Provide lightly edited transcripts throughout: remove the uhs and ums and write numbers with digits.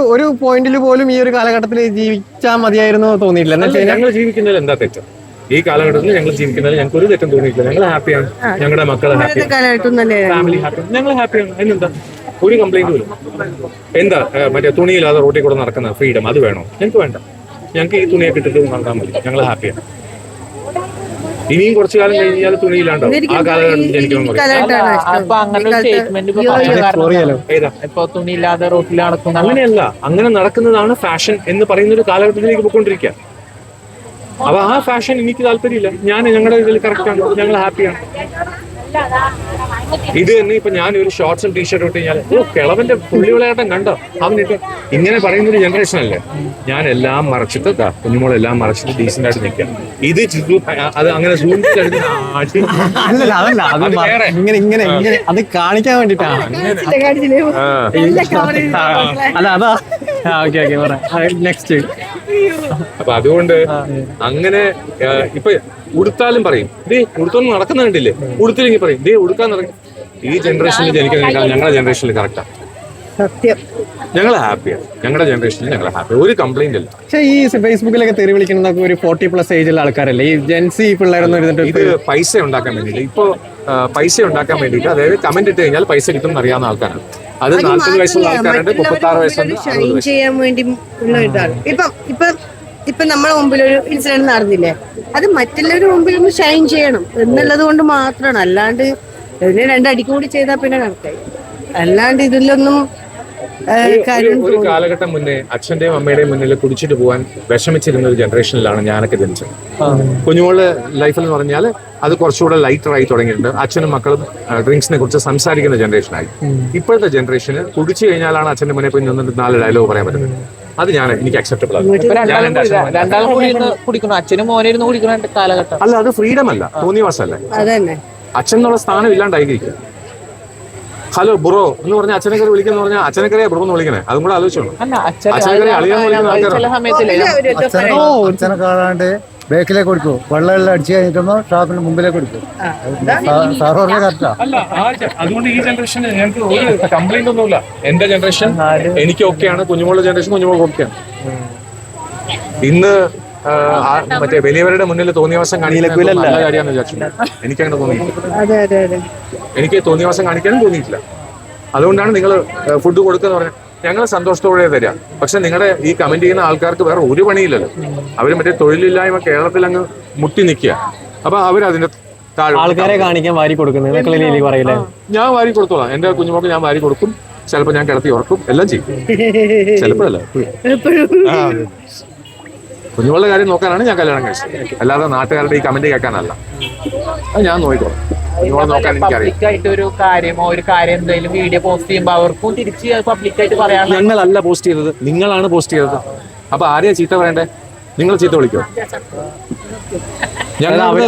ഒരു പോയിന്റിൽ പോലും ഈ ഒരു കാലഘട്ടത്തിൽ ജീവിച്ചാൽ മതിയായിരുന്നു തോന്നിയില്ല. ഞങ്ങൾ ജീവിക്കുന്നതിൽ എന്താ തെറ്റ്? ഈ കാലഘട്ടത്തിൽ ഞങ്ങൾ ജീവിക്കുന്നതിൽ ഞങ്ങൾക്ക് ഒരു തെറ്റും തോന്നിയിട്ടില്ല. ഞങ്ങൾ ഹാപ്പിയാണ്, ഞങ്ങളുടെ മക്കൾ ഹാപ്പിയാണ്, ഫാമിലി ഹാപ്പിയാണ്, ഞങ്ങൾ ഹാപ്പിയാണ്. അതിനെന്താ ഒരു കംപ്ലൈന്റ് പോലും? എന്താ മറ്റേ തുണിയില്ലാതെ റോട്ടിൽ കൂടെ നടക്കുന്ന ഫ്രീഡം അത് വേണോ? ഞങ്ങൾക്ക് വേണ്ട. ഞങ്ങൾക്ക് ഈ തുണിയൊക്കെ ഇട്ടിട്ട് നടന്നാൽ മതി, ഞങ്ങൾ ഹാപ്പിയാണ്. ഇനിയും കുറച്ചു കാലം കഴിഞ്ഞാൽ തുണിയില്ലാണ്ടാവും. ആ കാലഘട്ടത്തിൽ ജനിക്കണം. അങ്ങനെയല്ല, അങ്ങനെ നടക്കുന്നതാണ് ഫാഷൻ എന്ന് പറയുന്ന ഒരു കാലഘട്ടത്തിലേക്ക് പോയിക്കൊണ്ടിരിക്കുക. അപ്പൊ ആ ഫാഷൻ എനിക്ക് താല്പര്യമില്ല. ഞാൻ ഞങ്ങളുടെ ഇതിൽ കറക്റ്റാണ്, ഞങ്ങൾ ഹാപ്പിയാണ്. ഇത് തന്നെ ഇപ്പൊ ഞാൻ ഒരു ഷോർട്സും ടീഷർട്ടും ഇട്ട് കഴിഞ്ഞാൽ കിളവന്റെ പുള്ളി വിളയാട്ടം കണ്ടോ അവനിട്ട് ഇങ്ങനെ പറയുന്ന ഒരു ജനറേഷൻ അല്ലേ. ഞാൻ എല്ലാം മറച്ചിട്ട് കുഞ്ഞുമോളെല്ലാം മറച്ചിട്ട് ഡീസന്റ് ആയിട്ട് നിൽക്കാം. ഇത് അത് അങ്ങനെ അത് കാണിക്കാൻ വേണ്ടിട്ടാണ്. അല്ല അതാ നെക്സ്റ്റ്. അപ്പൊ അതുകൊണ്ട് അങ്ങനെ ഇപ്പൊ ഉടുത്താലും പറയും ദേ ഉടുത്തൊന്നും നടക്കുന്ന കണ്ടില്ലേ, ഉടുത്തില്ലെങ്കിൽ പറയും ദേ ഉടുക്കാൻ നടക്കും. ഈ ജനറേഷനിൽ ജനിക്കുന്നതിനേക്കാൾ ഞങ്ങളുടെ ജനറേഷനിൽ കറക്റ്റാണ്. സത്യം, ഞങ്ങൾ ഹാപ്പിയാണ്. ഞങ്ങളുടെ ജനറേഷനിൽ ഞങ്ങൾ ഹാപ്പി, ഒരു കംപ്ലൈന്റ് ഇല്ല. പക്ഷേ ഈ ഫേസ്ബുക്കിലൊക്കെ തെറി വിളിക്കുന്നതൊക്കെ ഒരു 40+ ഏജുള്ള ആൾക്കാരല്ലേ, ഈ ജെൻസി പിള്ളേരൊന്നും ഇരുന്നിട്ട്. ഇത് പൈസ ഉണ്ടാക്കാൻ വേണ്ടിയിട്ട്, ഇപ്പൊ പൈസ ഉണ്ടാക്കാൻ വേണ്ടിയിട്ട്, അതായത് കമന്റ് ഇട്ട് കഴിഞ്ഞാൽ പൈസ കിട്ടും എന്നറിയാവുന്ന ആൾക്കാരാണ്. അത് 40 വയസ്സുള്ള ആൾക്കാരുണ്ട്, 36 വയസ്സുണ്ട്. ചെയ്യാൻ വേണ്ടി ഉള്ള ഇതാണ്. ഇപ്പൊ നമ്മുടെ മുമ്പിൽ ഒരു ഇൻസിഡന്റ് നടന്നില്ലേ, അത് മറ്റുള്ളവരുടെ മുമ്പിൽ ഒന്ന് ഷൈൻ ചെയ്യണം എന്നുള്ളത് കൊണ്ട് മാത്രമാണ്. അല്ലാണ്ട് ഇതിന് 2 അടിക്ക് കൂടി ചെയ്താൽ പിന്നെ കണക്കായി. അല്ലാണ്ട് ഇതിലൊന്നും ഒരു കാലഘട്ടം മുന്നേ അച്ഛന്റെയും അമ്മയുടെയും മുന്നിൽ കുടിച്ചിട്ട് പോകാൻ വിഷമിച്ചിരുന്ന ഒരു ജനറേഷനിലാണ് ഞാനൊക്കെ ജനിച്ചത്. കുഞ്ഞുമോളുടെ ലൈഫിൽ എന്ന് പറഞ്ഞാൽ അത് കുറച്ചുകൂടെ ലൈറ്ററായി തുടങ്ങിയിട്ടുണ്ട്. അച്ഛനും മക്കളും ഡ്രിങ്ക്സിനെ കുറിച്ച് സംസാരിക്കുന്ന ജനറേഷനായി. ഇപ്പോഴത്തെ ജനറേഷന് കുടിച്ചു കഴിഞ്ഞാലാണ് അച്ഛന്റെ മുന്നിൽ പോയി നിന്നിട്ട് 4 ഡയലോഗ് പറയാൻ പറ്റുന്നത്. അത് എനിക്ക് അക്സെപ്റ്റബിൾ ആണ്. അല്ല, അത് ഫ്രീഡം അല്ല, തോന്നിയവാസല്ലേ. അച്ഛൻ എന്നുള്ള സ്ഥാനം ഇല്ലാണ്ടായിരിക്കും. ഹലോ ബ്രോ എന്ന് പറഞ്ഞാൽ അച്ഛനക്കറി വിളിക്കുന്ന പറഞ്ഞാൽ അച്ഛനക്കറിയാ ബ്രോ എന്ന് വിളിക്കണേ. അതും കൂടെ ആലോചിച്ചോളൂ. അച്ഛനക്കറി അളിയാന്ന് വിളിക്കുന്ന അച്ഛനെ കാണാണ്ട് ബേക്കിലേക്ക് കൊടുക്കൂ, വെള്ളം അടിച്ചു കഴിഞ്ഞിട്ടുമ്പോ ഷാപ്പിന് മുമ്പിലേക്ക് കൊടുക്കും. സാറ് പറഞ്ഞ കറക്റ്റാ. അതുകൊണ്ട് ഈ ജനറേഷന് ഞങ്ങൾക്ക് ഒരു കംപ്ലൈന്റ് ഒന്നുമില്ല. എന്റെ ജനറേഷൻ എനിക്ക് ഓക്കെയാണ്, കുഞ്ഞുമോളുടെ ജനറേഷൻ കുഞ്ഞുമോൾക്ക് ഓക്കെയാണ്. ഇന്ന് മറ്റേ വലിയവരുടെ മുന്നിൽ തോന്നിയവാസം കാണിക്കില്ല നല്ല കാര്യമാണെന്ന് വിചാരിച്ചു. എനിക്കങ്ങനെ തോന്നിയിട്ടില്ല. എനിക്ക് തോന്നിയവാസം കാണിക്കാനും തോന്നിയിട്ടില്ല. അതുകൊണ്ടാണ് നിങ്ങൾ ഫുഡ് കൊടുക്കുന്ന പറഞ്ഞാൽ ഞങ്ങൾ സന്തോഷത്തോടെ തരാം. പക്ഷെ നിങ്ങളുടെ ഈ കമന്റ് ചെയ്യുന്ന ആൾക്കാർക്ക് വേറെ ഒരു പണിയില്ലല്ലോ. അവർ മറ്റേ തൊഴിലില്ലായ്മ കേരളത്തിൽ അങ്ങ് മുട്ടി നിൽക്കുക. അപ്പൊ അവരതിന്റെ താഴെ ആൾക്കാരെ കാണിക്കാൻ വാരി കൊടുക്കുന്നത്. ഞാൻ വാരി കൊടുത്തോളാം. എന്റെ കുഞ്ഞുമോക്ക് ഞാൻ വാരി കൊടുക്കും. ചിലപ്പോൾ ഞാൻ കിടത്തി ഉറക്കും, എല്ലാം ചെയ്യും. ചിലപ്പോഴല്ല, കുഞ്ഞുങ്ങളുടെ കാര്യം നോക്കാനാണ് ഞാൻ കല്യാണം കഴിച്ചത്. അല്ലാതെ നാട്ടുകാരുടെ ഈ കമന്റ് കേൾക്കാനല്ല. അത് ഞാൻ നോക്കിക്കോളാം. ഒരു കാര്യം എന്തെങ്കിലും വീഡിയോ പോസ്റ്റ് ചെയ്യുമ്പോൾ അവർക്കും തിരിച്ച് പബ്ലിക്കായിട്ട് പറയാൻ. ഞങ്ങളല്ല പോസ്റ്റ് ചെയ്തത്, നിങ്ങളാണ് പോസ്റ്റ് ചെയ്തത്. അപ്പൊ ആരെയാ ചീത്ത പറയണ്ടേ? നിങ്ങൾ ചീത്ത വിളിക്കോ?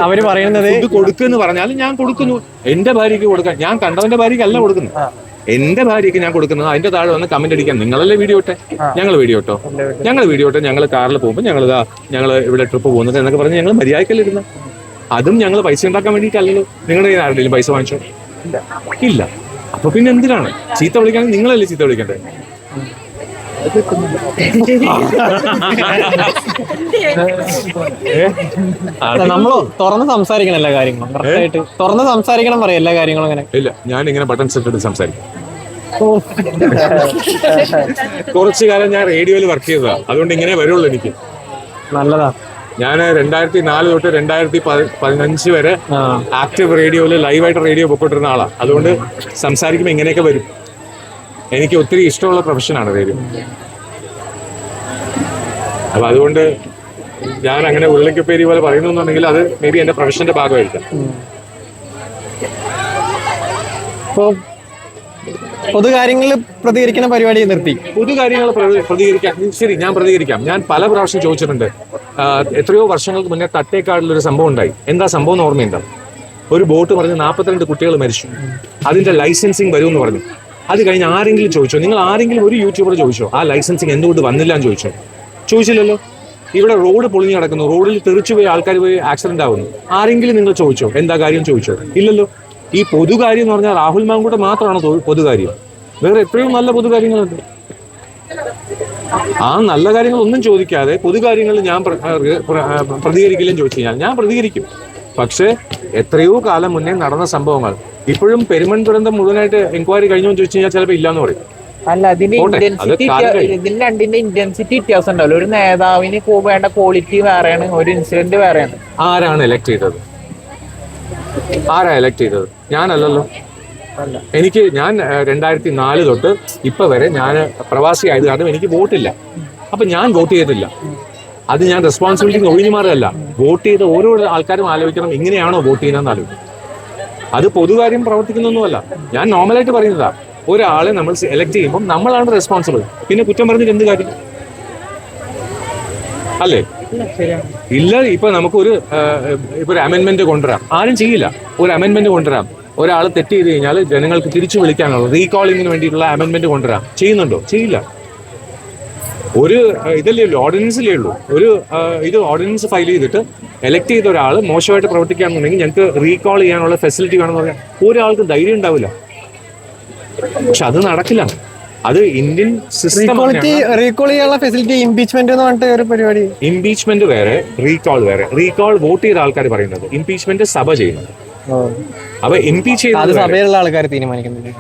അവര് പറയുന്നത് ഇത് കൊടുക്കുന്ന് പറഞ്ഞാൽ ഞാൻ കൊടുക്കുന്നു. എന്റെ ഭാര്യയ്ക്ക് കൊടുക്കാൻ, ഞാൻ കണ്ടവന്റെ ഭാര്യയ്ക്ക് അല്ല കൊടുക്കുന്നത്. എന്റെ ഭാര്യയ്ക്ക് ഞാൻ കൊടുക്കുന്നത്. അതിന്റെ താഴെ വന്ന് കമന്റ് അടിക്കാൻ നിങ്ങളല്ലേ വീഡിയോ ഇട്ടെ, ഞങ്ങൾ വീഡിയോ ഇട്ടോ, ഞങ്ങൾ കാറിൽ പോകുമ്പോൾ ഞങ്ങൾ ഇവിടെ ട്രിപ്പ് പോകുന്നത് എന്നൊക്കെ പറഞ്ഞ് ഞങ്ങൾ മര്യാദക്കല്ലിരുന്നു. അതും ഞങ്ങൾ പൈസ ഉണ്ടാക്കാൻ വേണ്ടിയിട്ടല്ലല്ലോ. നിങ്ങളുടെ ആരുടെയും പൈസ വാങ്ങിച്ചോ? ഇല്ല. അപ്പൊ പിന്നെ എന്തിനാണ് ചീത്ത വിളിക്കാണെങ്കിൽ നിങ്ങളല്ലേ ചീത്ത വിളിക്കണ്ടേ? നമ്മൾ തുറന്ന് സംസാരിക്കണം എല്ലാ കാര്യങ്ങളും. തുറന്ന് സംസാരിക്കണം പറയും എല്ലാ കാര്യങ്ങളും. അങ്ങനെ ഇല്ല, ഞാൻ ഇങ്ങനെ ബട്ടൺ സെറ്റ് എടുത്ത് സംസാരിക്കും. കുറച്ചു കാലം ഞാൻ റേഡിയോയിൽ വർക്ക് ചെയ്തതാ, അതുകൊണ്ട് ഇങ്ങനെ വരുള്ളൂ. എനിക്ക് നല്ലതാ. ഞാൻ 2004 തൊട്ട് 2015 വരെ ആക്റ്റീവ് റേഡിയോയിൽ ലൈവായിട്ട് റേഡിയോ പൊക്കോട്ടിരുന്ന ആളാണ്. അതുകൊണ്ട് സംസാരിക്കുമ്പോൾ ഇങ്ങനെയൊക്കെ വരും. എനിക്ക് ഒത്തിരി ഇഷ്ടമുള്ള പ്രൊഫഷനാണ് റേഡിയോ. അപ്പൊ അതുകൊണ്ട് ഞാൻ അങ്ങനെ ഉരുളിക്കപ്പേരി പോലെ പറയുന്നുണ്ടെങ്കിൽ അത് മേ ബി എന്റെ പ്രൊഫഷന്റെ ഭാഗമായിരിക്കാം. ഇപ്പോ പൊതുകാര്യങ്ങളിൽ പ്രതികരിക്കുന്ന പരിപാടി നിർത്തി. പൊതുകാര്യങ്ങൾ പ്രതികരിക്കാം. ശരി, ഞാൻ പ്രതികരിക്കാം. ഞാൻ പല പ്രാവശ്യം ചോദിച്ചിട്ടുണ്ട്. എത്രയോ വർഷങ്ങൾക്ക് മുന്നേ തട്ടേക്കാടിലൊരു സംഭവം ഉണ്ടായി. എന്താ സംഭവം എന്ന് ഓർമ്മയുണ്ടോ? ഒരു ബോട്ട് പറഞ്ഞ് 42 കുട്ടികൾ മരിച്ചു. അതിന്റെ ലൈസൻസിങ് വരുമെന്ന് പറഞ്ഞു. അത് കഴിഞ്ഞ് ആരെങ്കിലും ചോദിച്ചോ? നിങ്ങൾ ആരെങ്കിലും ഒരു യൂട്യൂബർ ചോദിച്ചോ ആ ലൈസൻസിങ് എന്തുകൊണ്ട് വന്നില്ല എന്ന് ചോദിച്ചോ? ചോദിച്ചില്ലല്ലോ. ഇവിടെ റോഡ് പൊളിഞ്ഞു കിടക്കുന്നു, റോഡിൽ തെറിച്ചു പോയി ആൾക്കാർ പോയി ആക്സിഡന്റ് ആവുന്നു. ആരെങ്കിലും നിങ്ങൾ ചോദിച്ചോ എന്താ കാര്യം ചോദിച്ചോ? ഇല്ലല്ലോ. ഈ പൊതുകാര്യം എന്ന് പറഞ്ഞാൽ രാഹുൽ മാങ്കൂട്ടം മാത്രമാണ് പൊതുകാര്യം. വേറെ എത്രയും നല്ല പൊതുകാര്യങ്ങളുണ്ട്. ആ നല്ല കാര്യങ്ങളൊന്നും ചോദിക്കാതെ പൊതു കാര്യങ്ങളിൽ ഞാൻ പ്രതികരിക്കില്ലെന്ന് ചോദിച്ചു കഴിഞ്ഞാൽ ഞാൻ പ്രതികരിക്കും. പക്ഷേ എത്രയോ കാലം മുന്നേ നടന്ന സംഭവങ്ങൾ ഇപ്പോഴും പെരുമൺ ദുരന്തം മുഴുവനായിട്ട് എൻക്വയറി കഴിഞ്ഞു എന്ന് ചോദിച്ചു കഴിഞ്ഞാൽ ചിലപ്പോൾ ഇല്ലാന്ന് പറയും. അല്ല, ഇതിന്റെ രണ്ടിന്റെ ഇന്റൻസിറ്റി വ്യത്യാസം ഉണ്ടല്ലോ. ഒരു നേതാവിന് വേണ്ട ക്വാളിറ്റി വേറെയാണ്, ഒരു ഇൻസിഡന്റ് വേറെയാണ്. ആരാണ് എലക്ട് ചെയ്തത്? ആരാ എലക്ട് ചെയ്തത്? ഞാനല്ലല്ലോ. ഞാൻ 2004 തൊട്ട് ഇപ്പൊ വരെ ഞാൻ പ്രവാസി ആയത് കാരണം എനിക്ക് വോട്ടില്ല. അപ്പൊ ഞാൻ വോട്ട് ചെയ്തിട്ടില്ല. അത് ഞാൻ റെസ്പോൺസിബിലിറ്റി ഒഴിഞ്ഞു മാറുകയല്ല. വോട്ട് ചെയ്ത ഓരോ ആൾക്കാരും ആലോചിക്കണം, ഇങ്ങനെയാണോ വോട്ട് ചെയ്യുന്നതെന്ന് ആലോചിക്കണം. അത് പൊതുകാര്യം പ്രവർത്തിക്കുന്നൊന്നുമല്ല, ഞാൻ നോർമലായിട്ട് പറയുന്നതാ. ഒരാളെ നമ്മൾ എലക്ട് ചെയ്യുമ്പോൾ നമ്മളാണ് റെസ്പോൺസിബിൾ. പിന്നെ കുറ്റം പറഞ്ഞിട്ട് എന്ത് കാര്യം അല്ലേ? ഇല്ല. ഇപ്പൊ നമുക്കൊരു ഒരു അമെന്റ്മെന്റ് കൊണ്ടുവരാം. ആരും ചെയ്യില്ല. ഒരു അമെന്റ്മെന്റ് കൊണ്ടുവരാം. ഒരാൾ തെറ്റ് ചെയ്ത് കഴിഞ്ഞാൽ ജനങ്ങൾക്ക് തിരിച്ചു വിളിക്കാനുള്ള റീകോളിങ്ങിന് വേണ്ടിയിട്ടുള്ള അമെന്റ്മെന്റ് കൊണ്ടുവരാം. ചെയ്യുന്നുണ്ടോ? ചെയ്യില്ല. ഒരു ഇതല്ലേ ഉള്ളൂ, ഓർഡിനൻസിലേ ഉള്ളൂ. ഇത് ഓർഡിനൻസ് ഫയൽ ചെയ്തിട്ട് എലക്ട് ചെയ്ത ഒരാൾ മോശമായിട്ട് പ്രവർത്തിക്കുകയാണെന്നുണ്ടെങ്കിൽ ഞങ്ങൾക്ക് റീകോൾ ചെയ്യാനുള്ള ഫെസിലിറ്റി വേണമെന്ന് പറയാം. ഒരാൾക്ക് ധൈര്യം ഉണ്ടാവില്ല. പക്ഷെ അത് നടക്കില്ല. അത് ഇന്ത്യൻ സിസ്റ്റം. റീകോൾ ചെയ്യാനുള്ള ഫെസിലിറ്റി ഇംപീച്ച്മെന്റ് എന്ന് പറഞ്ഞിട്ട് ഒരു പരിപാടി. ഇംപീച്ച്മെന്റ് വേറെ, റീകോൾ വേറെ. റീകോൾ വോട്ട് ചെയ്ത ആൾക്കാർ പറയുന്നത്, ഇംപീച്ച്മെന്റ് സഭ ചെയ്യുന്നത്. അപ്പൊ ഇംപീച്ച് ചെയ്ത് സഭയിലുള്ള ആൾക്കാർ തീരുമാനിക്കുന്നത്.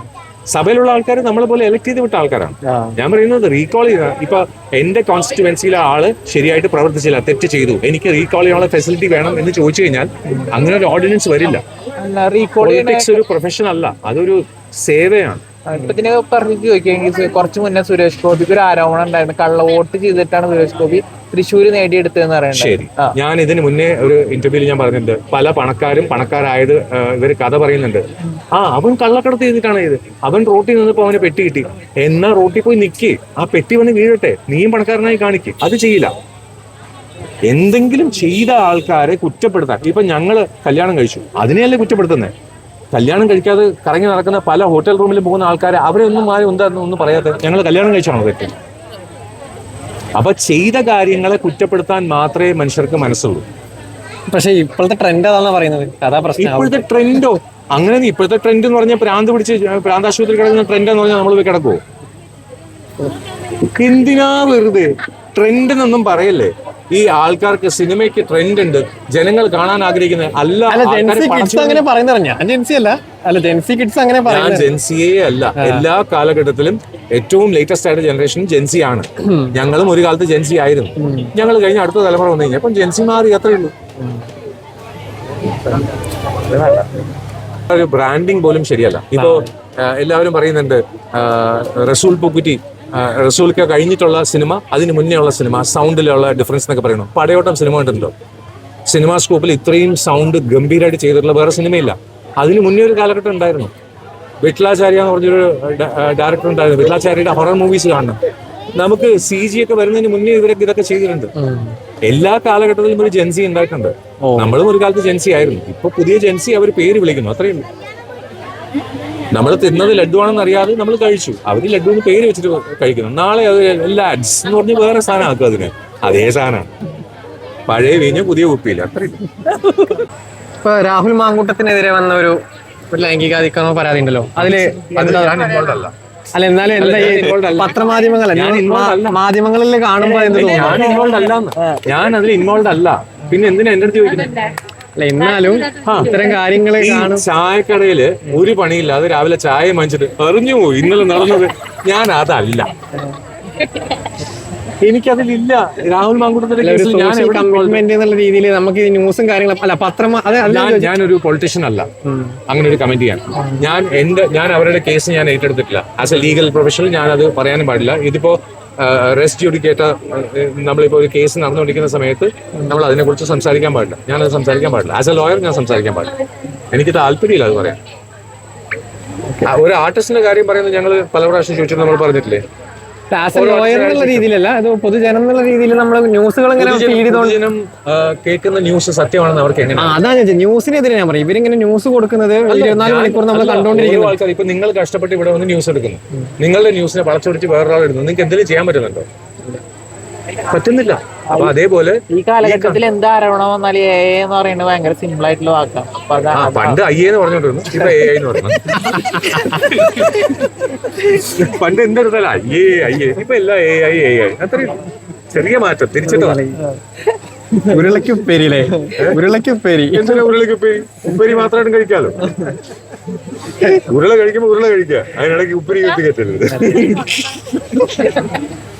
സഭയിലുള്ള ആൾക്കാർ നമ്മളെ പോലെ എലക്ട് ചെയ്ത് വിട്ട ആൾക്കാരാണ്. ഞാൻ പറയുന്നത് റീകോൾ ചെയ്ത, ഇപ്പൊ എന്റെ കോൺസ്റ്റിറ്റ്യുവൻസിയിലെ ആള് ശരിയായിട്ട് പ്രവർത്തിച്ചില്ല, തെറ്റ് ചെയ്തു, എനിക്ക് റീകോൾ ചെയ്യാനുള്ള ഫെസിലിറ്റി വേണം എന്ന് ചോദിച്ചു കഴിഞ്ഞാൽ അങ്ങനെ ഒരു ഓർഡിനൻസ് വരില്ല. പൊളിറ്റിക്സ് ഒരു പ്രൊഫഷൻ അല്ല, അതൊരു സേവയാണ്. ഇപ്പൊ ഇതിനെ പറഞ്ഞു ചോദിക്കുകയെങ്കിൽ കുറച്ച് മുന്നേ സുരേഷ് ഗോപിക്ക് ഒരു ആരോപണം ഉണ്ടായിരുന്നു, കള്ള വോട്ട് ചെയ്തിട്ടാണ് സുരേഷ് ഗോപി തൃശ്ശൂര് നേടിയെടുത്തതെന്ന് പറയുന്നത്. ശരി, ഞാൻ ഇതിന് മുന്നേ ഒരു ഇന്റർവ്യൂവിൽ ഞാൻ പറഞ്ഞിട്ടുണ്ട്, പല പണക്കാരും പണക്കാരായത് ഇവര് കഥ പറയുന്നുണ്ട്. അവൻ കള്ളക്കടത്ത് ചെയ്തിട്ടാണ് ഇത്, അവൻ റോട്ടിൽ നിന്നപ്പോ അവന് പെട്ടി കിട്ടി. എന്നാ റോട്ടിൽ പോയി നിൽക്കി, ആ പെട്ടി വന്ന് വീഴട്ടെ, നീയും പണക്കാരനായി കാണിക്ക്. അത് ചെയ്യില്ല. എന്തെങ്കിലും ചെയ്ത ആൾക്കാരെ കുറ്റപ്പെടുത്താൻ. ഇപ്പൊ ഞങ്ങള് കല്യാണം കഴിച്ചു, അതിനെയല്ലേ കുറ്റപ്പെടുത്തുന്നത്? കല്യാണം കഴിക്കാതെ കറങ്ങി നടക്കുന്ന പല ഹോട്ടൽ റൂമിൽ പോകുന്ന ആൾക്കാരെ അവരെ ഒന്നും പറയാതെ ഞങ്ങൾ കല്യാണം കഴിച്ചാണോ തെറ്റ്? അപ്പൊ ചെയ്ത കാര്യങ്ങളെ കുറ്റപ്പെടുത്താൻ മാത്രമേ മനുഷ്യർക്ക് മനസ്സുള്ളൂ. പക്ഷെ ഇപ്പോഴത്തെ ട്രെൻഡ് അതാണ് പറയുന്നത്. അതാ പ്രശ്നം. ഇപ്പോഴത്തെ ട്രെൻഡോ? അങ്ങനെ ഇപ്പോഴത്തെ ട്രെൻഡ് എന്ന് പറഞ്ഞാൽ പ്രാന്താശുപത്രി കിടക്കുന്ന ട്രെൻഡ് എന്ന് പറഞ്ഞാൽ നമ്മൾ പോയി കിടക്കുവോ? എന്തിനാ വെറുതെ ട്രെൻഡ് എന്നൊന്നും പറയല്ലേ. ഈ ആൾക്കാർക്ക് സിനിമയ്ക്ക് ട്രെൻഡ് ഉണ്ട്, ജനങ്ങൾ കാണാൻ ആഗ്രഹിക്കുന്നത് അല്ല. ഞാൻ ജെൻസിയെ അല്ല, എല്ലാ കാലഘട്ടത്തിലും ഏറ്റവും ലേറ്റസ്റ്റ് ആയിട്ട് ജനറേഷൻ ജെൻസി ആണ്. ഞങ്ങളും ഒരു കാലത്ത് ജെൻസി ആയിരുന്നു. ഞങ്ങൾ കഴിഞ്ഞ അടുത്ത തലമുറ വന്നു കഴിഞ്ഞാൽ ജെൻസി മാറി, അത്രേ ഉള്ളൂ. ഒരു ബ്രാൻഡിങ് പോലും ശരിയല്ല. ഇപ്പോ എല്ലാവരും പറയുന്നുണ്ട് റസൂൽ പൂക്കുറ്റി, റസൂൽക്ക് കഴിഞ്ഞിട്ടുള്ള സിനിമ, അതിന് മുന്നേ ഉള്ള സിനിമ, സൗണ്ടിലുള്ള ഡിഫറൻസ് എന്നൊക്കെ പറയുന്നു. പടയോട്ടം സിനിമ കണ്ടിട്ടുണ്ടോ? സിനിമാ സ്കോപ്പിൽ ഇത്രയും സൗണ്ട് ഗംഭീരമായിട്ട് ചെയ്തിട്ടുള്ള വേറെ സിനിമയില്ല. അതിന് മുന്നേ ഒരു കാലഘട്ടം ഉണ്ടായിരുന്നു. വിട്ലാചാര്യ എന്ന് പറഞ്ഞൊരു ഡയറക്ടർ ഉണ്ടായിരുന്നു. വിട്ലാചാര്യയുടെ ഹൊറർ മൂവീസ് കാണണം. നമുക്ക് CG ഒക്കെ വരുന്നതിന് മുന്നേ ഇവരൊക്കെ ഇതൊക്കെ ചെയ്തിട്ടുണ്ട്. എല്ലാ കാലഘട്ടത്തിലും ഒരു ജെൻസി ഉണ്ടായിട്ടുണ്ട്. നമ്മളും ഒരു കാലത്ത് ജെൻസി ആയിരുന്നു. ഇപ്പൊ പുതിയ ജെൻസി അവർ പേര് വിളിക്കുന്നു, അത്രയേ ഉള്ളൂ. നമ്മൾ തിന്നത് ലഡ്ഡു ആണെന്ന് അറിയാതെ നമ്മൾ കഴിച്ചു. അവര് ലഡ്ഡു എന്ന് പേര് വെച്ചിട്ട് കഴിക്കുന്നു. നാളെ അത് ലാഡ്സ് എന്ന് പറഞ്ഞ് വേറെ സാധനം ആക്കും. അതിന് അതേ സാധനമാണ്. പഴയ വീഞ്ഞ പുതിയ കുപ്പിയില്ല, അത്രയും. ഇപ്പൊ രാഹുൽ മാങ്കൂട്ടത്തിനെതിരെ വന്ന ഒരു ലൈംഗികാധിക്രമ പരാതി ഉണ്ടല്ലോ, അതില് അല്ല എന്നാലും എന്താ ഈ പത്രമാധ്യമങ്ങൾ മാധ്യമങ്ങളിൽ കാണുമ്പോ ഞാൻ ഇൻവോൾവ് അല്ലാന്ന്, ഞാൻ അതിൽ ഇൻവോൾവ് അല്ല. പിന്നെ എന്തിനാ എന്റെ അടുത്ത് ചോദിക്കുന്നത്? എന്നാലും ഇത്തരം കാര്യങ്ങൾ ചായക്കടയില് ഒരു പണിയില്ലാതെ രാവിലെ ചായ വാങ്ങിച്ചിട്ട് എറിഞ്ഞു പോയി ഇന്നലെ നടന്നത്. ഞാൻ അതല്ല, എനിക്കതിലില്ല. രാഹുൽ മാങ്കൂട്ടത്തിന്റെ രീതിയിൽ നമുക്ക് ഈ ന്യൂസും കാര്യങ്ങളും അല്ല പത്രം. ഞാനൊരു പൊളിറ്റീഷ്യൻ അല്ല അങ്ങനെ ഒരു കമന്റ് ചെയ്യാൻ. ഞാൻ അവരുടെ കേസ് ഞാൻ ഏറ്റെടുത്തിട്ടില്ല. ആസ് എ ലീഗൽ പ്രൊഫഷണൽ ഞാൻ അത് പറയാനും പാടില്ല. ഇതിപ്പോ റെസ്റ്റ് ജുഡിക്കേറ്റ നമ്മളിപ്പോ ഒരു കേസ് നടന്നുകൊണ്ടിരിക്കുന്ന സമയത്ത് നമ്മൾ അതിനെക്കുറിച്ച് സംസാരിക്കാൻ പാടില്ല. ഞാനത് സംസാരിക്കാൻ പാടില്ല. ആസ് എ ലോയർ ഞാൻ സംസാരിക്കാൻ പാടില്ല. എനിക്ക് താല്പര്യമില്ല അത് പറയാൻ. ഒരു ആർട്ടിസ്റ്റിന്റെ കാര്യം പറയുന്നത് ഞങ്ങൾ പല പ്രാവശ്യം ചോദിച്ചിട്ട് നമ്മൾ പറഞ്ഞിട്ടില്ലേ. ലോയർ എന്നുള്ള രീതിയിലല്ല, അത് പൊതുജനം എന്നുള്ള രീതിയിൽ നമ്മൾ ന്യൂസുകൾ പൊതുജനം കേൾക്കുന്ന ന്യൂസ് സത്യമാണെന്ന് അവർക്ക് എങ്ങനെ? അതാ ഞാൻ ന്യൂസിനെതിരെ ഞാൻ പറയും. ഇവരിങ്ങനെ ന്യൂസ് കൊടുക്കുന്നത് 24 മണിക്കൂർ നമ്മൾ കണ്ടുകൊണ്ടിരിക്കുന്നു. ആൾക്കാർ ഇപ്പൊ നിങ്ങൾ കഷ്ടപ്പെട്ട് ഇവിടെ വന്ന് ന്യൂസ് എടുക്കുന്നു, നിങ്ങളുടെ ന്യൂസിനെ വളച്ചൊടിച്ച് വേറൊരാൾ ഇടുന്നു. നിങ്ങൾക്ക് എന്തെങ്കിലും ചെയ്യാൻ പറ്റുന്നുണ്ടോ? പറ്റുന്നില്ല. അപ്പൊ അതേപോലെ ഈ കാലഘട്ടത്തിൽ എന്ത് ആരോപണം വന്നാലും എ എന്ന് പറയുന്നത് ഭയങ്കര സിമ്പിൾ ആയിട്ടുള്ള വാക്കാണ്. അപ്പൊ പണ്ട് ഐ എന്ന് പറഞ്ഞോണ്ടിരുന്നു, ഇപ്പൊ എ എന്ന് പറഞ്ഞു. പണ്ട് എന്തെടുത്താലും ഐ ഇപ്പൊ എല്ലാം എ അത്രയും ചെറിയ മാറ്റം തിരിച്ചിട്ടതാണ്. ഉരുളക്കുപ്പേരിയിലെ ഉരുളക്കുപ്പേരി എന്തിനാ ഉരുളക്കുപ്പേരി? ഉപ്പേരി മാത്രമായിട്ടും കഴിക്കാലോ. ഉരുള കഴിക്കുമ്പോ ഉരുള കഴിക്കുക, അതിനിടയ്ക്ക് ഉപ്പേരി കുത്തി കയറ്റരുത്.